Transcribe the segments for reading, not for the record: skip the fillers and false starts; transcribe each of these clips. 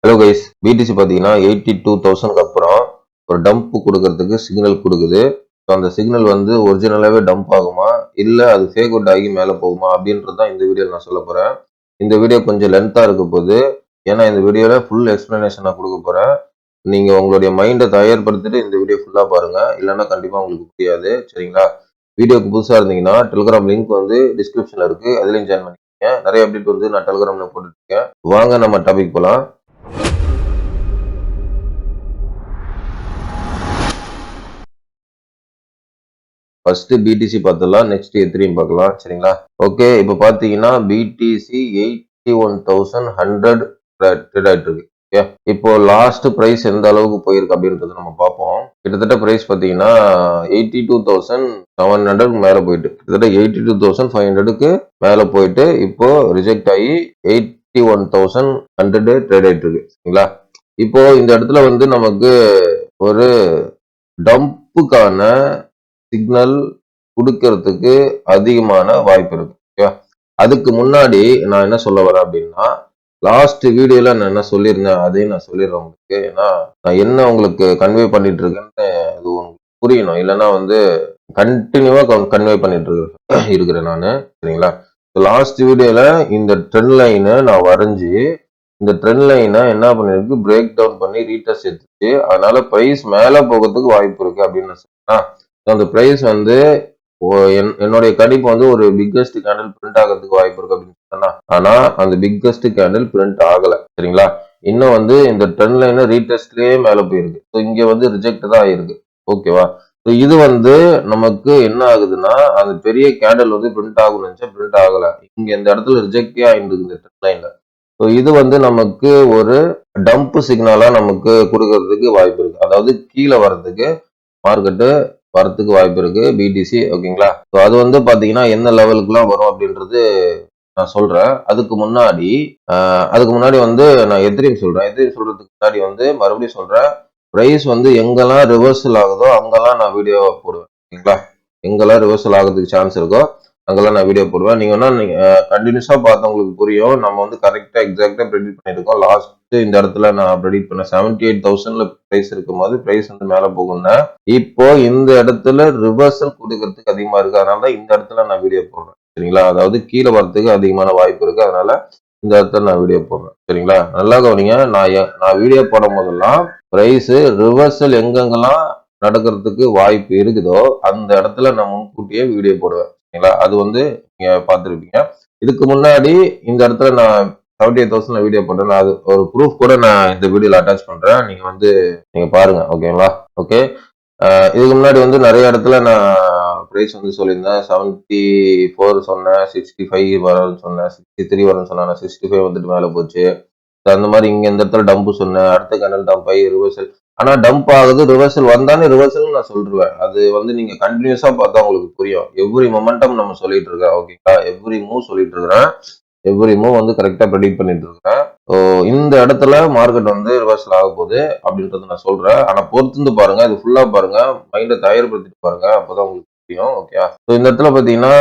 Hello guys, BDC பார்த்தீங்கன்னா 82,000க்கு அப்புறம் ஒரு டம்ப் கொடுக்கறதுக்கு சிக்னல் கொடுக்குது. ஸோ அந்த சிக்னல் வந்து ஒரிஜினலாகவே டம்ப் ஆகுமா இல்லை அது ஃபேக் அவுட் ஆகி மேலே போகுமா அப்படின்றது தான் இந்த வீடியோவில் நான் சொல்ல போகிறேன். இந்த வீடியோ கொஞ்சம் லென்த்தாக இருக்க போகுது. ஏன்னா இந்த வீடியோவில் ஃபுல் எக்ஸ்ப்ளனேஷன் நான் கொடுக்க போகிறேன். நீங்கள் உங்களுடைய மைண்டை தயார்படுத்திட்டு இந்த வீடியோ ஃபுல்லாக பாருங்கள், இல்லைன்னா கண்டிப்பாக உங்களுக்கு புரியாது. சரிங்களா? வீடியோக்கு புதுசாக இருந்தீங்கன்னா டெலிகிராம் லிங்க் வந்து டிஸ்கிரிப்ஷனில் இருக்குது, அதுலேயும் ஜாயின் பண்ணிக்கோங்க. நிறைய அப்டேட் வந்து நான் டெலிகிராமில் போட்டுருக்கேன். வாங்க நம்ம டாபிக் போகலாம். ஃபர்ஸ்ட் பிடிசி பார்த்துடலாம், நெக்ஸ்ட் எத்திரியும் பார்க்கலாம். சரிங்களா? ஓகே, இப்போ பார்த்தீங்கன்னா பிடிசி 81,100 ட்ரேட் ஆயிட்டு இருக்கு. இப்போ லாஸ்ட் பிரைஸ் எந்த அளவுக்கு போயிருக்கு அப்படின்றத நம்ம பார்ப்போம். கிட்டத்தட்ட பிரைஸ் பார்த்தீங்கன்னா 82,700 மேல போயிட்டு கிட்டத்தட்ட 82,500க்கு மேல போயிட்டு இப்போ ரிஜெக்ட் ஆகி 81,100 ட்ரேட் ஆயிட்டு இருக்கு. சரிங்களா? இப்போ இந்த இடத்துல வந்து நமக்கு ஒரு டம்புக்கான சிக்னல் கொடுக்கறதுக்கு அதிகமான வாய்ப்பு இருக்கு. அதுக்கு முன்னாடி நான் என்ன சொல்ல வரேன் அப்படின்னா, லாஸ்ட் வீடியோல நான் என்ன சொல்லியிருந்தேன் அதையும் நான் சொல்லிடுறேன் உங்களுக்கு. ஏன்னா நான் என்ன உங்களுக்கு கன்வே பண்ணிட்டு இருக்கேன்னு அது உங்களுக்கு புரியணும். இல்லைன்னா வந்து கண்டினியூவா கன்வே பண்ணிட்டு இருக்கிறேன் நான். சரிங்களா? லாஸ்ட் வீடியோல இந்த ட்ரெண்ட் லைனை நான் வரைஞ்சி இந்த ட்ரெண்ட் லைனை என்ன பண்ணிருக்கு, பிரேக் டவுன் பண்ணி ரீடெஸ்ட் எடுத்துச்சு. அதனால பிரைஸ் மேல போகிறதுக்கு வாய்ப்பு இருக்கு அப்படின்னு சொன்னா, அந்த பிரைஸ் வந்து என்னுடைய கணிப்பு வந்து ஒரு பிக்கஸ்ட் கேண்டில் பிரிண்ட் ஆகிறதுக்கு வாய்ப்பு இருக்கு அப்படின்னு சொன்னா, ஆனா அந்த பிக்கஸ்ட் கேண்டில் பிரிண்ட் ஆகல. சரிங்களா? இன்னும் வந்து இந்த ட்ரெண்ட் லைன் ரீடெஸ்ட்லயே மேல போயிருக்கு. ஸோ இங்க வந்து ரிஜெக்ட் தான் ஆயிருக்கு. ஓகேவா? ஸோ இது வந்து நமக்கு என்ன ஆகுதுன்னா, அந்த பெரிய கேண்டில் வந்து பிரிண்ட் ஆகும்னு நினைச்சா பிரிண்ட் ஆகல. இங்க இந்த இடத்துல ரிஜெக்டே ஆயிருக்கு இந்த ட்ரெண்ட் லைன்ல. ஸோ இது வந்து நமக்கு ஒரு டம்ப் சிக்னலா நமக்கு கொடுக்கறதுக்கு வாய்ப்பு இருக்கு. அதாவது கீழே வர்றதுக்கு மார்க்கெட்டு வரத்துக்கு வாய்ப்பு இருக்கு பிடிசி. ஓகேங்களா? ஸோ அது வந்து பாத்தீங்கன்னா என்ன லெவலுக்குலாம் வரும் அப்படின்றது நான் சொல்றேன். அதுக்கு முன்னாடி வந்து நான் எத்திரியும் சொல்றேன். எத்திரியும் சொல்றதுக்கு முன்னாடி வந்து மறுபடியும் சொல்றேன், பிரைஸ் வந்து எங்கெல்லாம் ரிவர்சல் ஆகுதோ அங்கெல்லாம் நான் வீடியோ போடுவேன். ஓகேங்களா? எங்கெல்லாம் ரிவர்சல் ஆகிறதுக்கு சான்ஸ் இருக்கோ அங்கெல்லாம் நான் வீடியோ போடுவேன். நீங்க வேணா கண்டினியூஸா பார்த்தவங்களுக்கு புரியும். நம்ம வந்து கரெக்டா எக்ஸாக்டா ப்ரெடிக்ட் பண்ணிருக்கோம். லாஸ்ட் இந்த இடத்துல நான் ப்ரெடிக்ட் பண்ண 78,000ல பிரைஸ் இருக்கும் போது பிரைஸ் வந்து மேல போகும்னா, இப்போ இந்த இடத்துல ரிவர்சல் கொடுக்கறதுக்கு அதிகமா இருக்கு. அதனால இந்த இடத்துல நான் வீடியோ போடுறேன். சரிங்களா? அதாவது கீழே வரதுக்கு அதிகமான வாய்ப்பு இருக்கு. அதனால இந்த இடத்துல நான் வீடியோ போடுறேன். சரிங்களா? நல்லா கவனிங்க. நான் வீடியோ போடும் போதெல்லாம் பிரைஸ் ரிவர்சல் எங்கெங்கெல்லாம் நடக்கிறதுக்கு வாய்ப்பு இருக்குதோ அந்த இடத்துல நான் முன்கூட்டியே வீடியோ போடுவேன். சரிங்களா? அது வந்து நீங்க பார்த்துருப்பீங்க. இதுக்கு முன்னாடி இந்த இடத்துல நான் 78,000 வீடியோ போட்டேன். அது ஒரு ப்ரூஃப் கூட நான் இந்த வீடியோல அட்டாச் பண்றேன். நீங்க பாருங்க. ஓகேங்களா? ஓகே. இதுக்கு முன்னாடி வந்து நிறைய இடத்துல நான் பிரைஸ் வந்து சொல்லியிருந்தேன். 74 சொன்னேன், 65 வரும்னு சொன்னேன், 63 வரும்னு சொன்னேன், 65 வந்துட்டு மேல போச்சு. அந்த மாதிரி இங்க இந்த இடத்துல டம்ப் சொன்னேன், அடுத்த கேனல் டம்ப் ஆகி ரிவர்சல். ஆனா டம்ப் ஆகுது, ரிவர்சல் வந்தானே ரிவர்சல் நான் சொல்லிடுவேன். அது வந்து நீங்க கண்டினியூஸா பார்த்தா உங்களுக்கு புரியும். எவ்ரி மொமெண்டம் நம்ம சொல்லிட்டு இருக்கேன். ஓகேங்களா? எவ்ரி மூவ் சொல்லிட்டு இருக்கிறேன். எவ்ரி மூவ் வந்து கரெக்டா ப்ரெடிக்ட் பண்ணிட்டு இருக்கிறேன். ஸோ இந்த இடத்துல மார்க்கெட் வந்து ரிவர்சல் ஆக போகுது அப்படின்றத நான் சொல்றேன். ஆனா பொறுத்து பாருங்க, இது ஃபுல்லா பாருங்க, மைண்டை தயார்படுத்திட்டு பாருங்க, அப்பதான் உங்களுக்கு புரியும். ஓகே. ஸோ இந்த இடத்துல பாத்தீங்கன்னா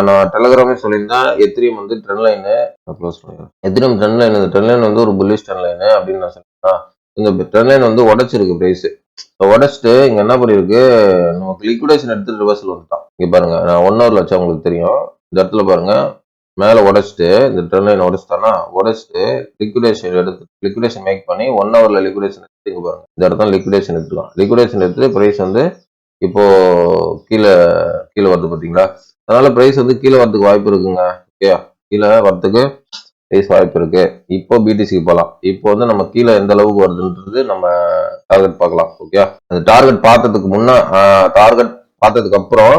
நான் டெலிகிராமே சொல்லியிருந்தேன், எத்திரியம் வந்து ட்ரெண்ட் லைனு க்ளோஸ் பண்ணிடுறேன். எத்திரியம் ட்ரெண்ட் லைன், இந்த ட்ரெண்ட் லைன் வந்து ஒரு புல்லிஷ் ட்ரெண்ட் லைனு அப்படின்னு நான் சொல்லிட்டேன். இந்த ட்ரெண்ட் லைன் வந்து உடைச்சிருக்கு பிரைஸ். உடைச்சிட்டு இங்க என்ன பண்ணிருக்கு, நமக்கு லிக்விடேஷன் எடுத்து ரிவர்சல் வந்துட்டான். இங்க பாருங்க, நான் 1 ஹவர்ல வச்சா உங்களுக்கு தெரியும். இந்த இடத்துல பாருங்க, மேல உடைச்சிட்டு இந்த ட்ரெண்ட் லைன் உடைச்சிட்டானா, உடைச்சிட்டு லிக்விடேஷன் மேக் பண்ணி 1 ஹவர்ல லிக்விடேஷன் எடுத்து இங்க பாருங்க, இந்த இடத்துல லிக்விடேஷன் எடுத்துக்கலாம். லிக்விடேஷன் எடுத்து பிரைஸ் வந்து இப்போ கீழே வருது பாத்தீங்களா? அதனால பிரைஸ் வந்து கீழே வரதுக்கு வாய்ப்பு இருக்குங்க. ஓகே, கீழே வரதுக்கு பிரைஸ் வாய்ப்பு இருக்கு. இப்போ பிடிசிக்கு போகலாம். இப்போ வந்து நம்ம கீழே எந்த அளவுக்கு வருதுன்றது நம்ம டார்கெட் பார்க்கலாம். ஓகே, அந்த டார்கெட் பார்த்ததுக்கு அப்புறம்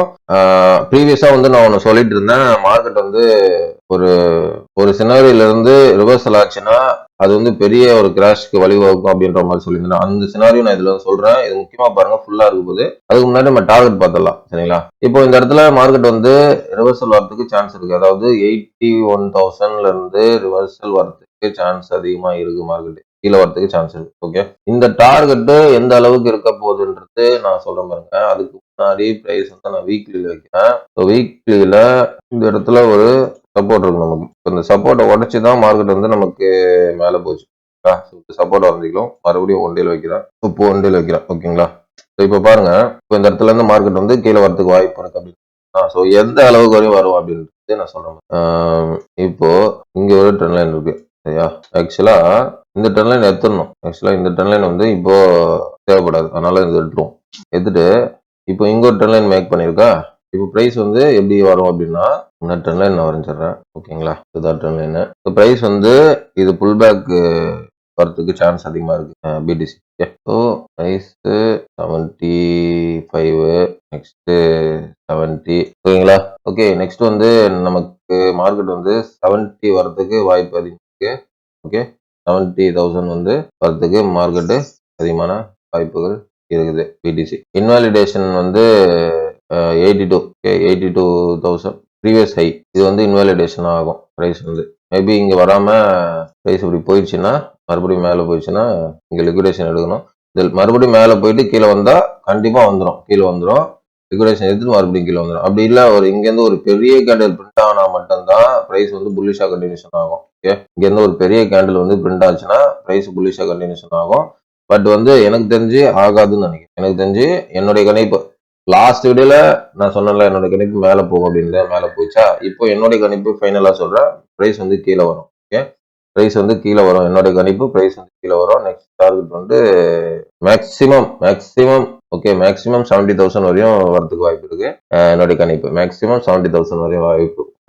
ப்ரீவியஸா வந்து நான் ஒன்று சொல்லிட்டு இருந்தேன், மார்க்கெட் வந்து ஒரு சினாரியில இருந்து ரிவர்சல் ஆச்சுன்னா அது வந்து பெரிய ஒரு கிராஷ்க்கு வழிவகுக்கும் அப்படின்ற மாதிரி சொல்லியிருந்தேன். அந்த சினாரியோ நான் இதுல சொல்றேன். இது முக்கியமா பாருங்க, ஃபுல்லா இருக்கும் போது. அதுக்கு முன்னாடி நம்ம டார்கெட் பார்த்துடலாம். சரிங்களா? இப்போ இந்த இடத்துல மார்க்கெட் வந்து ரிவர்சல் வரதுக்கு சான்ஸ் இருக்கு. அதாவது 81,000ல இருந்து ரிவர்சல் வரதுக்கு சான்ஸ் அதிகமா இருக்கு. மார்க்கெட் கீழே வரதுக்கு சான்ஸ் இருக்கு. ஓகே, இந்த டார்கெட் எந்த அளவுக்கு இருக்க போகுதுன்றது நான் சொல்றேன் பாருங்க. அதுக்கு முன்னாடி பிரைஸ் வந்து நான் வீக்லியில வைக்கிறேன். வீக்லியில இந்த இடத்துல ஒரு சப்போர்ட் இருக்கு நமக்கு. இந்த சப்போர்ட்டை உடைச்சுதான் மார்க்கெட் வந்து நமக்கு மேல போச்சு. சப்போர்ட் வரைக்கும் மறுபடியும் ஒன்றில் வைக்கிறேன், இப்போ ஒன்றில் வைக்கிறேன். ஓகேங்களா? இப்போ பாருங்க, இப்போ இந்த இடத்துல இருந்து மார்க்கெட் வந்து கீழே வரதுக்கு வாய்ப்பு இருக்கு அப்படின்னு. ஸோ எந்த அளவுக்கு வரையும் வரும் அப்படின்றது நான் சொல்றேன். இப்போ இங்க ஒரு ட்ரெண்ட் லைன் இருக்கு சரியா? ஆக்சுவலா இந்த ட்ரெண்ட் லைன் எடுத்துடணும். ஆக்சுவலா இந்த ட்ரெண்ட் லைன் வந்து இப்போ தேவைப்படாது, அதனால இது எடுத்துருவோம். எடுத்துட்டு இப்போ இங்க ஒரு ட்ரெண்ட் லைன் மேக் பண்ணிருக்கா. இப்போ பிரைஸ் வந்து எப்படி வரும் அப்படின்னா, இந்த ட்ரெண்ட் லைன் நான் வரைஞ்சிடுறேன். ஓகேங்களா? இதுதான் ட்ரெண்ட் லைன். இப்போ பிரைஸ் வந்து இது புல் பேக் வரதுக்கு சான்ஸ் அதிகமா இருக்கு பிடிசி. So price 75, next 70. ஓகேங்களா? ஓகே, நெக்ஸ்ட் வந்து நமக்கு மார்க்கெட் வந்து 70 வரதுக்கு வாய்ப்பு அதிகம் இருக்கு. ஓகே, 70,000 வந்து வரதுக்கு மார்க்கெட் அதிகமான வாய்ப்புகள் இருக்குது பிடிசி. இன்வாலிடேஷன் வந்து 82,000 ப்ரீவியஸ் ஹை. இது வந்து இன்வாலிடேஷன் ஆகும் பிரைஸ் வந்து. மேபி இங்க வராம பிரைஸ் இப்படி போயிடுச்சுன்னா, மறுபடியும் மேல போயிடுச்சுன்னா இங்க லிக்விடேஷன் எடுக்கணும். மறுபடியும் மேல போயிட்டு கீழே வந்தா கண்டிப்பா வந்துடும், கீழே வந்துடும். லிக்விடேஷன் எடுத்துட்டு மறுபடியும் கீழே வந்துடும். அப்படி இல்ல இங்க இருந்து ஒரு பெரிய கேண்டில் பிரிண்ட் ஆனா மட்டும்தான் பிரைஸ் வந்து புல்லிஷா கண்டினியூஷன் ஆகும். ஓகே, இங்க இருந்து ஒரு பெரிய கேண்டில் வந்து பிரிண்ட் ஆச்சுன்னா பிரைஸ் புல்லிஷா கண்டினியூஷன் ஆகும். பட் வந்து எனக்கு தெரிஞ்சு ஆகாதுன்னு நினைக்கிறேன். எனக்கு தெரிஞ்சு என்னுடைய கணிப்பு லாஸ்ட் வீடியோல நான் சொன்னல, என்னோட கணிப்பு மேல போகும் அப்படின்னு. மேல போயிச்சா? இப்போ என்னுடைய கணிப்பு ஃபைனலா சொல்றேன், பிரைஸ் வந்து கீழே வரும். ஓகே, பிரைஸ் வந்து கீழே வரும். என்னோட கணிப்பு பிரைஸ் வந்து கீழே வரும். நெக்ஸ்ட் டார்கெட் வந்து மேக்ஸிமம் ஓகே, மேக்ஸிமம் 70,000 வரையும் வரதுக்கு வாய்ப்பு இருக்கு. என்னுடைய கணிப்பு மேக்ஸிமம் 70,000 வரையும்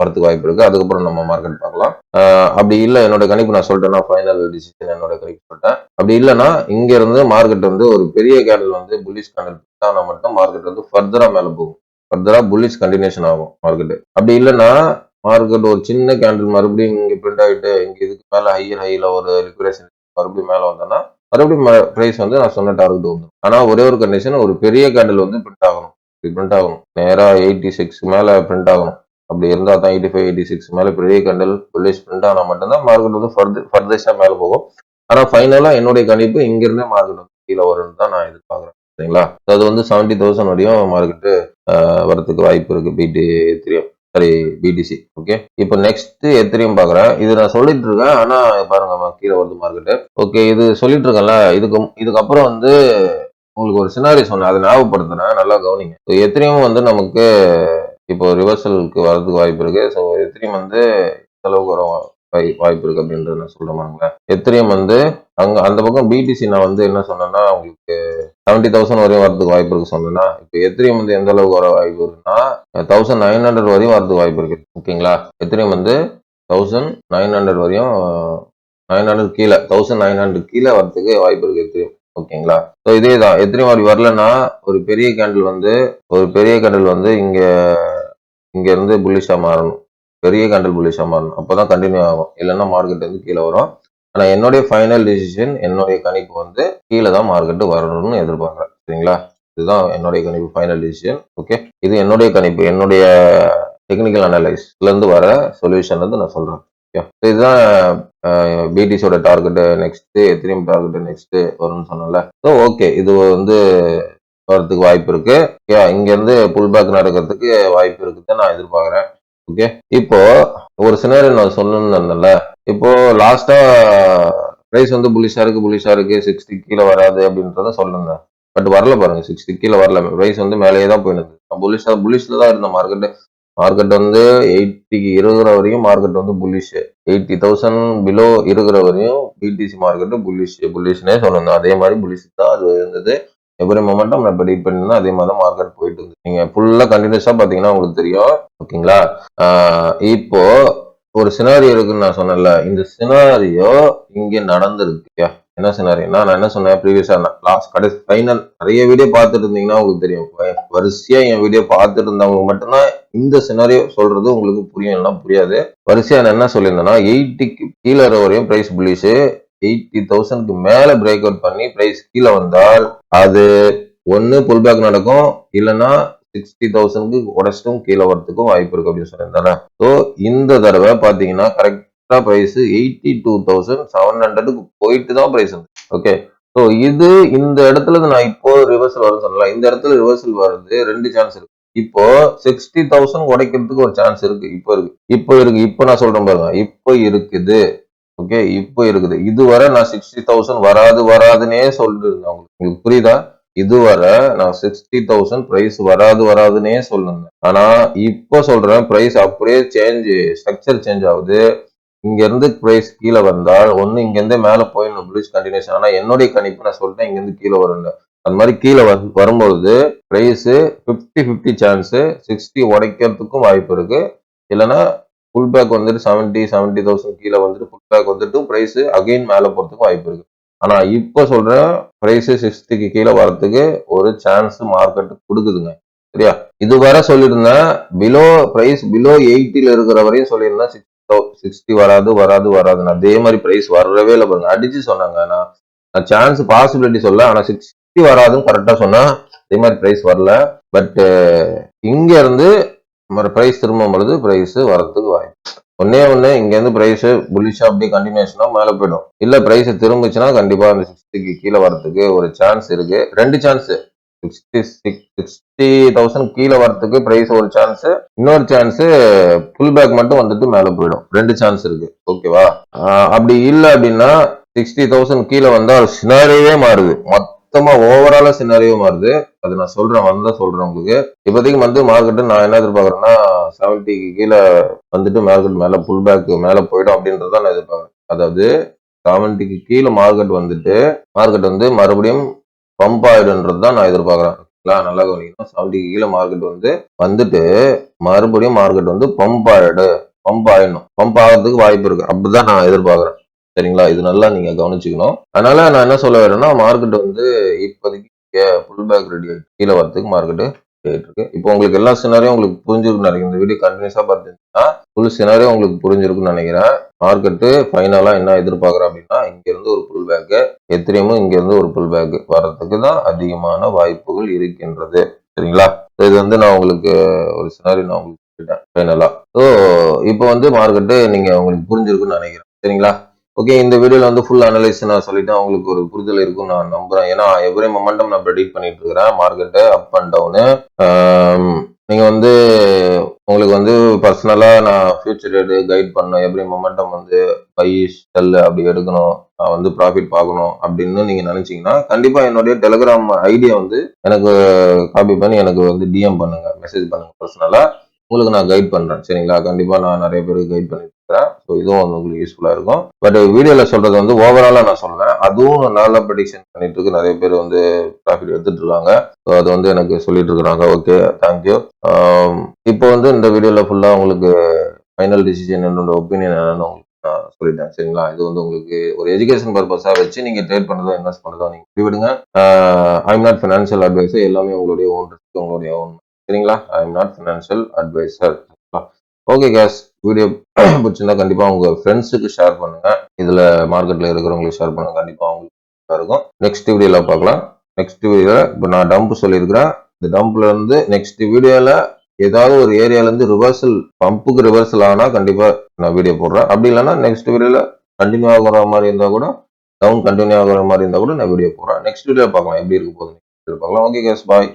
வரதுக்கு வாய்ப்பு இருக்கு. அதுக்கப்புறம் நம்ம மார்க்கெட் பார்க்கலாம். அப்படி இல்லை, என்னோட கணிப்பு நான் சொல்லிட்டேன்னா ஃபைனல் டிசிஷன் என்னோட கணிப்பு சொல்லிட்டேன். அப்படி இல்லைன்னா இங்க இருந்து மார்க்கெட் வந்து ஒரு பெரிய கேண்டில் வந்து புல்லிஷ் கேண்டில் ஆனா மட்டும் மார்க்கெட் வந்து ஃபர்தரா மேல போகும், ஃபர்தரா புல்லிஷ் கண்டினியூஷன் ஆகும் மார்க்கெட். அப்படி இல்லைன்னா மார்க்கெட் ஒரு சின்ன கேண்டில் மறுபடியும் இங்க பிரிண்ட் ஆகிட்டு இங்க இதுக்கு மேல ஹைல ஒரு லிக்விடேஷன் மறுபடியும் மேல வந்தோம்னா மறுபடியும் பிரைஸ் வந்து நான் சொன்ன டார்கெட் வந்து. ஆனா ஒரே ஒரு கண்டிஷன், ஒரு பெரிய கேண்டில் வந்து பிரிண்ட் ஆகணும், நேரா 86 மேல பிரிண்ட் ஆகணும். அப்படி இருந்தா தான் 85, 86 மேல பெரிய கேண்டில் புல்லிஷ் பிரிண்ட் ஆனா மட்டும்தான் மார்க்கெட் வந்து ஃபர்தர்ஸா மேல போகும். ஆனா ஃபைனலா என்னுடைய கணிப்பு இங்க இருந்தே மார்க்கெட் வந்து கீழே வரும்னு தான் நான் எதிர்பார்க்கிறேன். சரிங்களா? அது வந்து 70,000 வரையும் மார்க்கெட்டு வரதுக்கு வாய்ப்பு இருக்கு பிடிசி. ஓகே, இப்போ நெக்ஸ்ட் எத்திரியம் பாக்குறேன். இது நான் சொல்லிட்டு இருக்கேன், ஆனா பாருங்க கீழே வருது மார்க்கெட்டு. ஓகே, இது சொல்லிட்டு இருக்கேன்ல, இதுக்கப்புறம் வந்து உங்களுக்கு ஒரு சினாரி சொன்னேன், அதை ஞாபகப்படுத்துறேன், நல்லா கவனிங்க. எத்திரியம் வந்து நமக்கு இப்போ ரிவர்சலுக்கு வரதுக்கு வாய்ப்பு இருக்கு. ஸோ எத்திரியம் வந்து அளவுக்கு வரும் வாய்ப்பு இருக்கு அப்படின்றத நான் சொல்றேன். எத்திரியம் வந்து அந்த பக்கம் பிடிசி நான் வந்து என்ன சொன்னேன்னா, உங்களுக்கு 70,000 வரையும் வரதுக்கு வாய்ப்பு இருக்கு சொன்னா. இப்போ எத்திரியம் வந்து எந்த அளவுக்கு வர வாய்ப்பு இருக்குன்னா 1900 வரையும் வரதுக்கு வாய்ப்பு இருக்கு. ஓகேங்களா? எத்திரியம் வந்து 1900 வரையும் 900 கீழே 1900 கீழே வரதுக்கு வாய்ப்பு இருக்கு எத்திரியம். ஓகேங்களா? ஸோ இதே தான், எத்திரியம் அப்படி வரலன்னா ஒரு பெரிய கேண்டில் வந்து இங்க இருந்து புல்லிஷா மாறணும், பெரிய கேண்டில் புல்லிஷா மாறணும், அப்பதான் கண்டினியூ ஆகும். இல்லைன்னா மார்க்கெட் வந்து கீழே வரும். ஆனா என்னுடைய ஃபைனல் டிசிஷன், என்னுடைய கணிப்பு வந்து கீழே தான் மார்க்கெட் வரணும்னு எதிர்பார்க்கிறேன். சரிங்களா? இதுதான் என்னுடைய கணிப்பு, ஃபைனல் டிசிஷன். ஓகே, இது என்னுடைய கணிப்பு, என்னுடைய டெக்னிக்கல் அனலைஸ்ல இருந்து வர சொல்யூஷன் வந்து நான் சொல்றேன். இதுதான் பிடிசியோட target. Next Ethereum target next வரும்னு சொன்னல. ஸோ ஓகே, இது வந்து வரதுக்கு வாய்ப்பு இருக்கு. இங்க இருந்து புல் பேக் நடக்கிறதுக்கு வாய்ப்பு இருக்குன்னு நான் எதிர்பார்க்கிறேன். ஓகே, இப்போ ஒரு சினாரியோ நான் சொல்லணும்னு, இப்போ லாஸ்டா பிரைஸ் வந்து புல்லிஷா இருக்கு 60 கீழே வராது அப்படின்றத சொல்லுங்க. பட் வரல பாருங்க, 60 கீழே வரல. பிரைஸ் வந்து மேலேயே தான் போயிருக்கு. புல்லிஷ்ல தான் இருந்த மார்க்கெட் வந்து 80க்கு இருக்கிற வரையும் மார்க்கெட் வந்து புல்லிஷ். 80,000 பிலோ இருக்கிற வரையும் பிடிசி மார்க்கெட் புல்லிஷ்னே சொல்லணும். அதே மாதிரி புல்லிஷ் தான் அது இருந்தது. எவ்ரி மொமெண்டம் நான் ப்ரெடிக்ட் பண்ணிருந்தேன், அதே மாதிரி தான் மார்க்கெட் போயிட்டு இருந்தது. நீங்க ஃபுல்லா கண்டினியூஸா பாத்தீங்கன்னா உங்களுக்கு தெரியும். ஓகேங்களா? இப்போ ஒரு சினாரியோ இருக்குன்னு நான் சொன்னேன்ல, இந்த சினாரியோ இங்க நடந்திருக்கு. என்ன சினாரியோனா, நான் என்ன சொன்னேன் ப்ரீவியஸா, லாஸ்ட் கடைசி ஃபைனல் நிறைய வீடியோ பார்த்துட்டு இருந்தீங்கன்னா உங்களுக்கு தெரியும். வரிசையா என் வீடியோ பார்த்துட்டு இருந்தவங்க மட்டும்தான் இந்த சினாரியோ சொல்றது உங்களுக்கு புரியும், இல்லைன்னா புரியாது. வரிசையா நான் என்ன சொல்லியிருந்தேன்னா, 80க்கு கீழே வரையும் பிரைஸ் புல்லிஷ், 80,000க்கு மேல பிரேக் அவுட் பண்ணி பிரைஸ் கீழே வந்தால் அது ஒன்னு புல் பேக் நடக்கும், இல்லைன்னா 60,000க்கு உடச்சிட்டும் கீழே வரதுக்கும் வாய்ப்பு இருக்கு அப்படின்னு சொல்லியிருந்தேன். ஸோ இந்த தடவை பாத்தீங்கன்னா கரெக்டா பிரைஸ் 82,700க்கு போயிட்டு தான் பிரைஸ் வந்து. ஓகே, ஸோ இது இந்த இடத்துல நான் இப்போ ரிவர்சல் வரும்னு சொல்லலாம். இந்த இடத்துல ரிவர்சல் வருது, 2 சான்ஸ் இருக்கு. இப்போ 60,000 உடைக்கிறதுக்கு ஒரு சான்ஸ் இருக்கு. இப்போ நான் சொல்றேன் பாருங்க, இப்போ இருக்குது. ஓகே, இப்போ இருக்குது. இதுவரை நான் 60,000 வராதுன்னே சொல்லிட்டு இருந்தேன். உங்களுக்கு புரியுதா? இதுவரை நான் 60,000 பிரைஸ் வராதுன்னே சொல்லிருந்தேன். ஆனா இப்போ சொல்றேன், பிரைஸ் அப்படியே ஸ்ட்ரக்சர் சேஞ்ச் ஆகுது. இங்க இருந்து பிரைஸ் கீழே வந்தால் ஒண்ணு இங்க இருந்து மேல போயிடணும் புல்லிஷ் கண்டினியூஷன். ஆனா என்னுடைய கணிப்பு நான் சொல்லிட்டேன், இங்க இருந்து கீழே வரும். அந்த மாதிரி கீழே வரும்போது பிரைஸ் 50-50 சான்ஸ் 60 உடைக்கிறதுக்கும் வாய்ப்பு இருக்கு. இல்லைன்னா ஃபுல் பேக் வந்துட்டு 70,000 கீழே வந்துட்டு ஃபுல் பேக் வந்துட்டு பிரைஸ் அகைன் மேல போறதுக்கு வாய்ப்பு இருக்கு. ஆனா இப்ப சொல்றேன், பிரைஸ் 60க்கு கீழே வரதுக்கு ஒரு சான்ஸ் மார்க்கெட் கொடுக்குதுங்க. சரியா? இதுவரை சொல்லியிருந்தேன் பிரைஸ் பிலோ 80ல இருக்கிற வரையும் சொல்லியிருந்தேன் 60 வராதுன்னு. அதே மாதிரி பிரைஸ் வரவே இல்லை பாருங்க. அடிச்சு சொன்னாங்க. நான் சான்ஸ் பாசிபிலிட்டி சொல்ல, ஆனா 60 வராதுன்னு கரெக்டா சொன்னா அதே மாதிரி பிரைஸ் வரல. பட் இங்க இருந்து பிரைஸ் திரும்பும் பொழுது பிரைஸ் வரதுக்கு வாய்ப்பு. ஒண்ணு இங்க இருந்து பிரைஸ் புல்லிஷா அப்படியே கண்டினியூஷனா மேல போயிடும். இல்ல பிரைஸ் திரும்பிச்சுன்னா கண்டிப்பா அந்த 60க்கு கீழே வரதுக்கு ஒரு சான்ஸ் இருக்கு. 2 சான்ஸ். 60,000 கீழே வரதுக்கு பிரைஸ் ஒரு சான்ஸ், இன்னொரு சான்ஸ் ஃபுல் பேக் மட்டும் வந்துட்டு மேல போயிடும். 2 சான்ஸ் இருக்கு. ஓகேவா? அப்படி இல்லை அப்படின்னா 60,000 கீழே வந்தா சினாரியோவே மாறுது. மொத்தமா ஓவராலா சினாரியோ மாறுது. அது நான் சொல்றேன் உங்களுக்கு. இப்போதைக்கு வந்து மார்க்கெட் நான் என்ன எதிர்பார்க்கறேன்னா 70க்கு கீழே வந்துட்டு மார்க்கெட் மேல புல் பேக் மேல போயிடும் அப்படின்றத நான் எதிர்பார்க்கறேன். அதாவது 70க்கு கீழே மார்க்கெட் வந்து மறுபடியும் பம்ப் ஆயிடுன்றது தான் நான் எதிர்பார்க்கறேன். நல்லா கவனிக்கணும். 70க்கு கீழே மார்க்கெட் வந்துட்டு மறுபடியும் மார்க்கெட் வந்து பம்ப் ஆயிடணும். பம்ப் ஆகிறதுக்கு வாய்ப்பு இருக்கு. அப்படிதான் நான் எதிர்பார்க்கறேன். சரிங்களா? இது நல்லா நீங்க கவனிச்சுக்கணும். அதனால நான் என்ன சொல்ல வரேன்னா, மார்க்கெட் வந்து இப்போதைக்கு புல் பேக் ரெடி ஆயிட்டு கீழே வரதுக்கு மார்க்கெட் ஆயிட்டு இருக்கு. இப்போ உங்களுக்கு எல்லா சினாரியும் உங்களுக்கு புரிஞ்சிருக்குன்னு நினைக்கிறேன். இந்த வீடியோ கண்டினியூஸா பார்த்தீங்கன்னா ஃபுல் சினாரியும் உங்களுக்கு புரிஞ்சிருக்குன்னு நினைக்கிறேன். மார்க்கெட்டு ஃபைனலா என்ன எதிர்பார்க்கறேன் அப்படின்னா, இங்க இருந்து ஒரு புல் பேக், எத்திரியமும் இங்க இருந்து ஒரு புல் பேக் வரதுக்கு தான் அதிகமான வாய்ப்புகள் இருக்கின்றது. சரிங்களா? இது வந்து நான் உங்களுக்கு ஒரு சினாரி நான் உங்களுக்கு சொல்லிட்டேன் ஃபைனலா. ஸோ இப்போ வந்து மார்க்கெட்டு நீங்க உங்களுக்கு புரிஞ்சிருக்குன்னு நினைக்கிறேன். சரிங்களா? ஓகே, இந்த வீடியோல வந்து ஃபுல் அனலைஸ் நான் சொல்லிட்டேன். உங்களுக்கு ஒரு புரிதல் இருக்கும் நான் நம்புறேன். ஏன்னா எவ்ரி மொமெண்டம் நான் ப்ரெடிக்ட் பண்ணிட்டு இருக்கிறேன். Market up and down. நீங்க வந்து உங்களுக்கு வந்து பர்சனலா நான் ஃபியூச்சர் கைட் பண்ணணும். எவ்ரி மொமெண்டம் வந்து பை செல் அப்படி எடுக்கணும், நான் வந்து ப்ராஃபிட் பார்க்கணும் அப்படின்னு நீங்க நினைச்சீங்கன்னா கண்டிப்பா என்னுடைய டெலிகிராம் ஐடியா வந்து எனக்கு காப்பி பண்ணி எனக்கு வந்து டிஎம் பண்ணுங்க, மெசேஜ் பண்ணுங்க பர்சனலா. உங்களுக்கு நான் கைட் பண்றேன். சரிங்களா? கண்டிப்பா நான் நிறைய பேருக்கு கைட் பண்ணிருக்கேன். ஸோ இதுவும் வந்து உங்களுக்கு யூஸ்ஃபுல்லா இருக்கும். பட் வீடியோல சொல்றது வந்து ஓவராலா நான் சொல்றேன். அதுவும் நல்ல ப்ரெடிக்ஷன் பண்ணிட்டு இருக்கு. நிறைய பேர் வந்து ப்ராஃபிட் எடுத்துட்டு இருக்காங்க. ஸோ அது வந்து எனக்கு சொல்லிட்டு இருக்கிறாங்க. Okay, thank you. இப்போ வந்து இந்த வீடியோல ஃபுல்லா உங்களுக்கு ஃபைனல் டிசிஷன் என்னோட ஒப்பீனியன் என்னன்னு உங்களுக்கு நான் சொல்லிட்டேன். சரிங்களா? இது வந்து உங்களுக்கு ஒரு எஜுகேஷன் பர்பஸா வச்சு நீங்க ட்ரேட் பண்ணதோ இன்வெஸ்ட் பண்ணதோ நீங்க முடிவெடுங்க. I am not financial adviser. எல்லாமே உங்களுடைய ஓன் ரிஸ்க், உங்களுடைய ஓன். சரிங்களா? I am not financial adviser. Okay guys, video பிடிச்சிருந்தா கண்டிப்பா உங்க ஃப்ரெண்ட்ஸுக்கு ஷேர் பண்ணுங்க. இதுல மார்க்கெட்ல இருக்கிறவங்களுக்கு ஷேர் பண்ணுங்க. கண்டிப்பா அவங்களுக்கு இருக்கும். நெக்ஸ்ட் வீடியோல பார்க்கலாம். நெக்ஸ்ட் வீடியோல இப்போ நான் டம்ப் சொல்லியிருக்கிறேன். இந்த டம்ப்ல இருந்து நெக்ஸ்ட் வீடியோல ஏதாவது ஒரு ஏரியால இருந்து பம்புக்கு ரிவர்சல் ஆனா கண்டிப்பா நான் வீடியோ போடுறேன். அப்படி இல்லைன்னா நெக்ஸ்ட் வீடியோல கண்டினியூ ஆகுற மாதிரி இருந்தா கூட, டவுன் கண்டினியூ ஆகுற மாதிரி இருந்தா கூட நான் வீடியோ போடுறேன். நெக்ஸ்ட் வீடியோ பார்க்கலாம் எப்படி இருக்கு போகுது பார்க்கலாம். ஓகே கேஸ், பாய்.